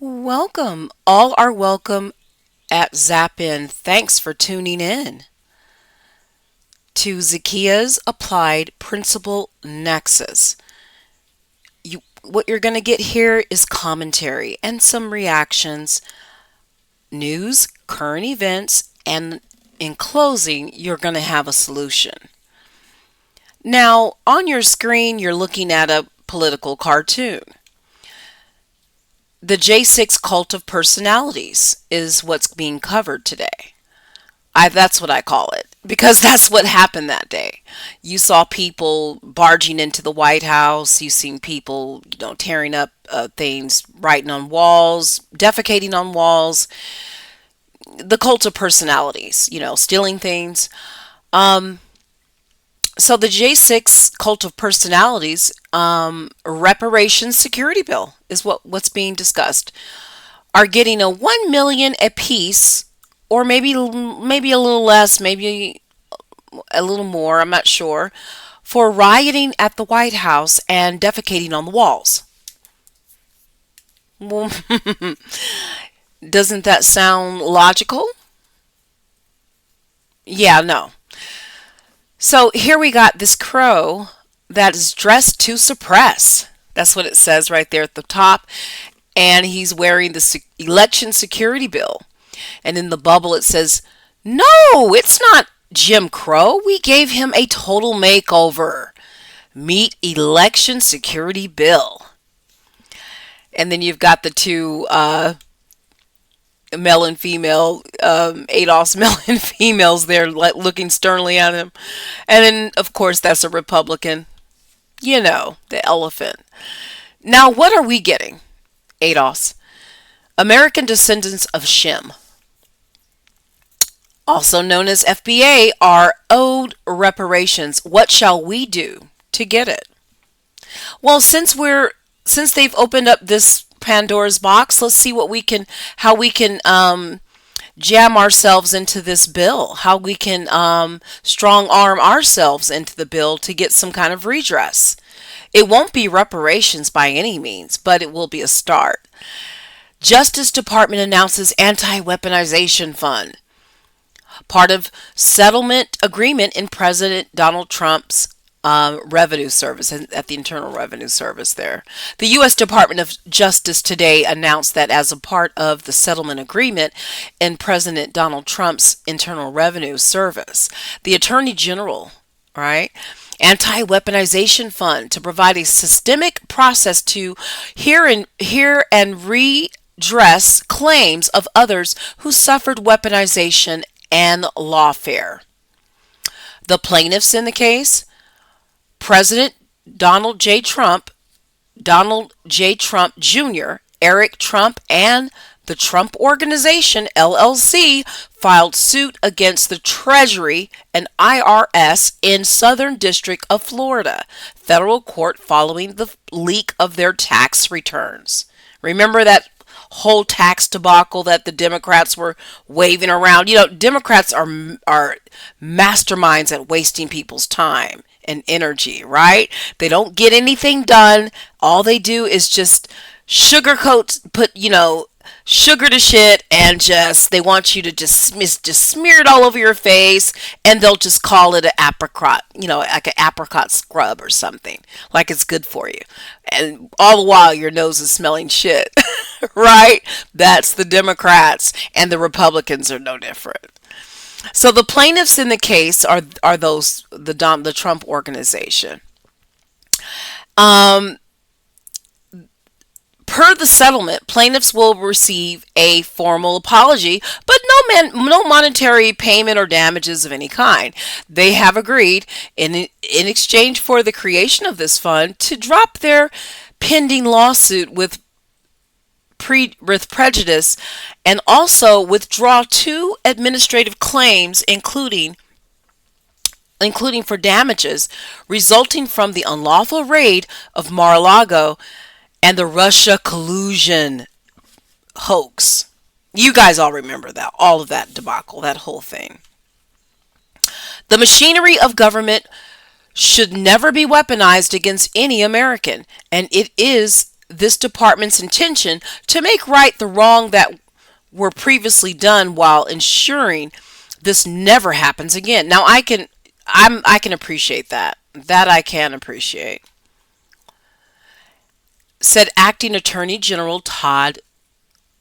Welcome. All are welcome at Zapin. Thanks for tuning in to Zakia's Applied Principle Nexus. What you're going to get here is commentary and some reactions, news, current events, and in closing, you're going to have a solution. Now, on your screen, you're looking at a political cartoon. The J6 cult of personalities is what's being covered today. That's what I call it because that's what happened that day. You saw people barging into the White House. You seen people, tearing up things, writing on walls, defecating on walls. The cult of personalities, stealing things. Um, so the J6 cult of personalities reparations security bill is what's being discussed. Are getting a 1 million apiece, or maybe a little less, maybe a little more, I'm not sure, for rioting at the White House and defecating on the walls. Well, doesn't that sound logical? Yeah, no. So here we got this crow that is dressed to suppress. That's what it says right there at the top. And he's wearing the election security bill. And in the bubble it says, "No, it's not Jim Crow. We gave him a total makeover. Meet election security bill." And then you've got the two male and female, ADOS male and females there looking sternly at him. And then, of course, that's a Republican. The elephant. Now, what are we getting? ADOS. American descendants of Shem, also known as FBA, are owed reparations. What shall we do to get it? Well, since they've opened up this Pandora's box, let's see how we can jam ourselves into this bill, how we can strong arm ourselves into the bill to get some kind of redress. It won't be reparations by any means, but it will be a start. Justice Department announces anti-weaponization fund, part of settlement agreement in President Donald Trump's revenue service at the Internal Revenue Service there. The U.S. Department of Justice today announced that as a part of the settlement agreement in President Donald Trump's Internal Revenue Service, the Attorney General, right, anti-weaponization fund to provide a systemic process to hear and redress claims of others who suffered weaponization and lawfare. The plaintiffs in the case: President Donald J. Trump, Donald J. Trump Jr., Eric Trump, and the Trump Organization, LLC, filed suit against the Treasury and IRS in Southern District of Florida federal court following the leak of their tax returns. Remember that whole tax debacle that the Democrats were waving around? Democrats are masterminds at wasting people's time and energy, right? They don't get anything done. All they do is just sugarcoat, put, sugar to shit, and just they want you to just smear it all over your face, and they'll just call it an apricot, like an apricot scrub or something, like it's good for you. And all the while your nose is smelling shit, right? That's the Democrats, and the Republicans are no different. So the plaintiffs in the case are the Trump Organization. Um, Per the settlement, plaintiffs will receive a formal apology, but no monetary payment or damages of any kind. They have agreed in exchange for the creation of this fund to drop their pending lawsuit with prejudice, and also withdraw two administrative claims, including for damages resulting from the unlawful raid of Mar-a-Lago and the Russia collusion hoax. You guys all remember that, all of that debacle, that whole thing. The machinery of government should never be weaponized against any American, and it is this department's intention to make right the wrong that were previously done while ensuring this never happens again. Now I can appreciate that. That I can appreciate. Said Acting Attorney General Todd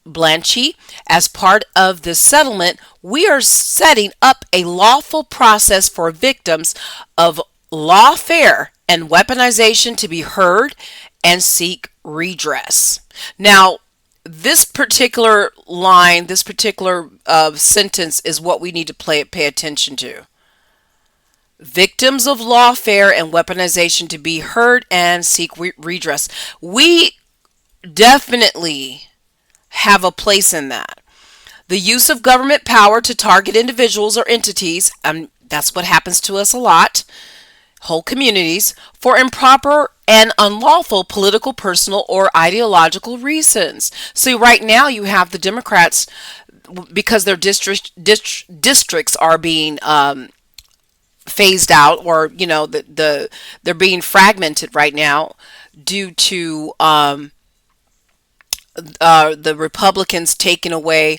Blanchie, as part of this settlement, we are setting up a lawful process for victims of lawfare and weaponization to be heard and seek redress. Now, this particular line, this particular sentence is what we need to pay attention to. Victims of lawfare and weaponization to be heard and seek redress. We definitely have a place in that. The use of government power to target individuals or entities, that's what happens to us a lot, whole communities, for improper and unlawful political, personal, or ideological reasons. So right now you have the Democrats, because their districts are being phased out, or they're being fragmented right now due to the Republicans taking away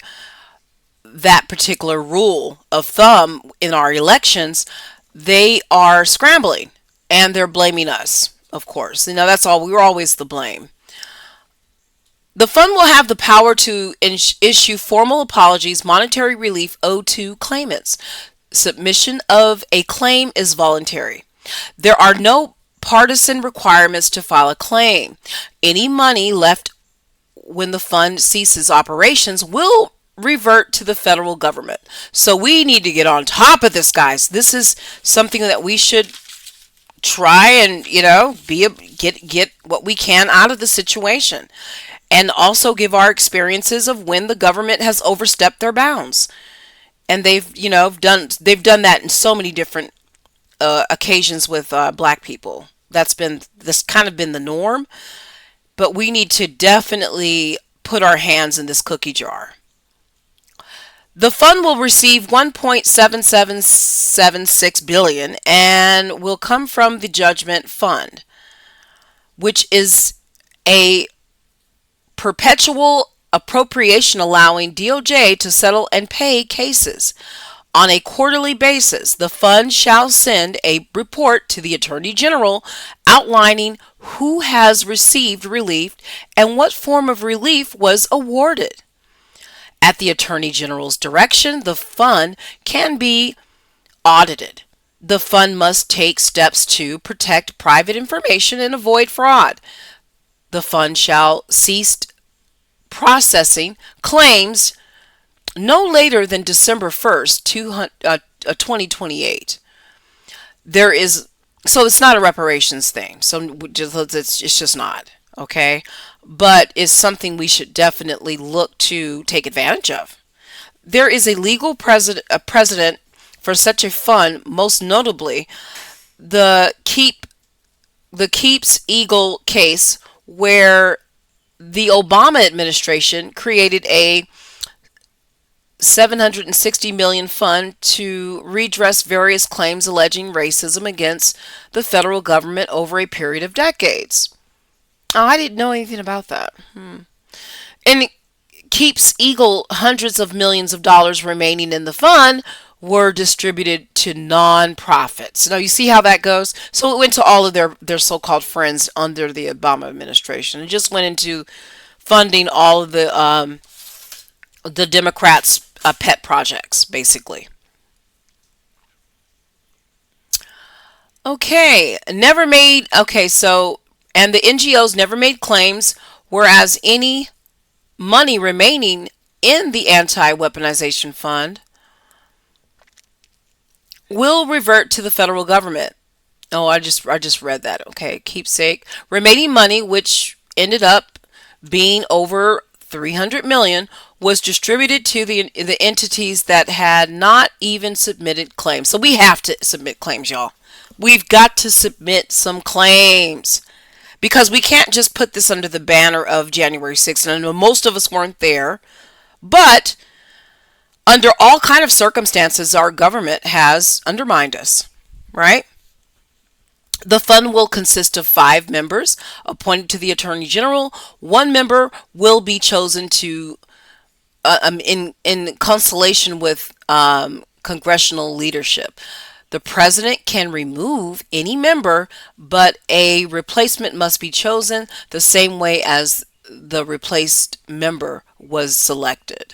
that particular rule of thumb in our elections. They are scrambling and they're blaming us, of course. That's all. We were always the blame. The fund will have the power to issue formal apologies, monetary relief owed to claimants. Submission of a claim is voluntary. There are no partisan requirements to file a claim. Any money left when the fund ceases operations will revert to the federal government. So we need to get on top of this, guys. This is something that we should try and get what we can out of the situation, and also give our experiences of when the government has overstepped their bounds. And they've done that in so many different occasions with black people. That's kind of been the norm. But we need to definitely put our hands in this cookie jar. The fund will receive $1.7776 billion and will come from the Judgment Fund, which is a perpetual appropriation allowing DOJ to settle and pay cases. On a quarterly basis, the fund shall send a report to the Attorney General outlining who has received relief and what form of relief was awarded. At the Attorney General's direction, the fund can be audited. The fund must take steps to protect private information and avoid fraud. The fund shall cease processing claims no later than December 1st, 2028. So it's not a reparations thing. So it's just not, okay? But it's something we should definitely look to take advantage of. There is a legal precedent for such a fund, most notably the Keeps Eagle case, where the Obama administration created a $760 million fund to redress various claims alleging racism against the federal government over a period of decades. Oh, I didn't know anything about that. And it Keeps Eagle, hundreds of millions of dollars remaining in the fund were distributed to non-profits. Now you see how that goes? So it went to all of their so-called friends under the Obama administration. It just went into funding all of the Democrats' pet projects, basically. Okay, and the NGOs never made claims, whereas any money remaining in the anti-weaponization fund will revert to the federal government. Oh, I just read that. Okay, keepsake. Remaining money, which ended up being over $300 million, was distributed to the entities that had not even submitted claims. So we have to submit claims, y'all. We've got to submit some claims, because we can't just put this under the banner of January 6th. And I know most of us weren't there, but under all kind of circumstances, our government has undermined us, right? The fund will consist of 5 members appointed to the Attorney General. One member will be chosen to in consultation with congressional leadership. The president can remove any member, but a replacement must be chosen the same way as the replaced member was selected.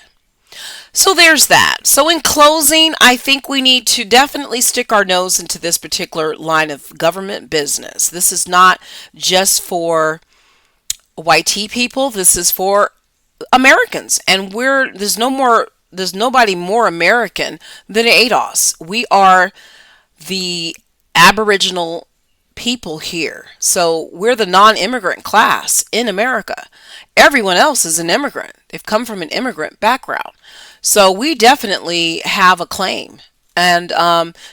So there's that. So in closing, I think we need to definitely stick our nose into this particular line of government business. This is not just for YT people. This is for Americans, and there's nobody more American than ADOS. We are the Aboriginal people here. So we're the non-immigrant class in America. Everyone else is an immigrant. They've come from an immigrant background. So we definitely have a claim. And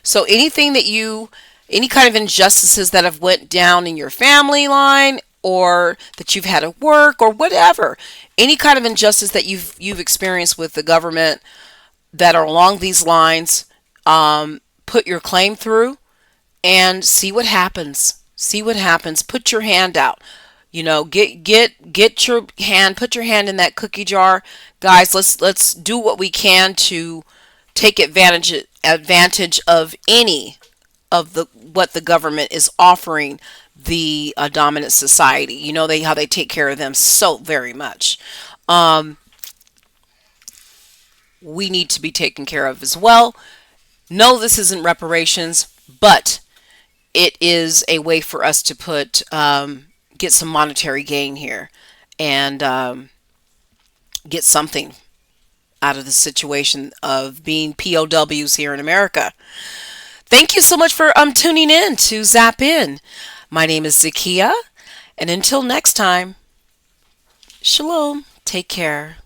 so any kind of injustices that have went down in your family line, or that you've had at work, or whatever, any kind of injustice that you've experienced with the government that are along these lines, put your claim through and see what happens. See what happens. Put your hand out. Get your hand. Put your hand in that cookie jar, guys. Let's do what we can to take advantage of any of the what the government is offering the dominant society. How they take care of them so very much. We need to be taken care of as well. No, this isn't reparations, but it is a way for us to get some monetary gain here, and get something out of the situation of being POWs here in America. Thank you so much for tuning in to Zap In. My name is Zakia, and until next time, shalom. Take care.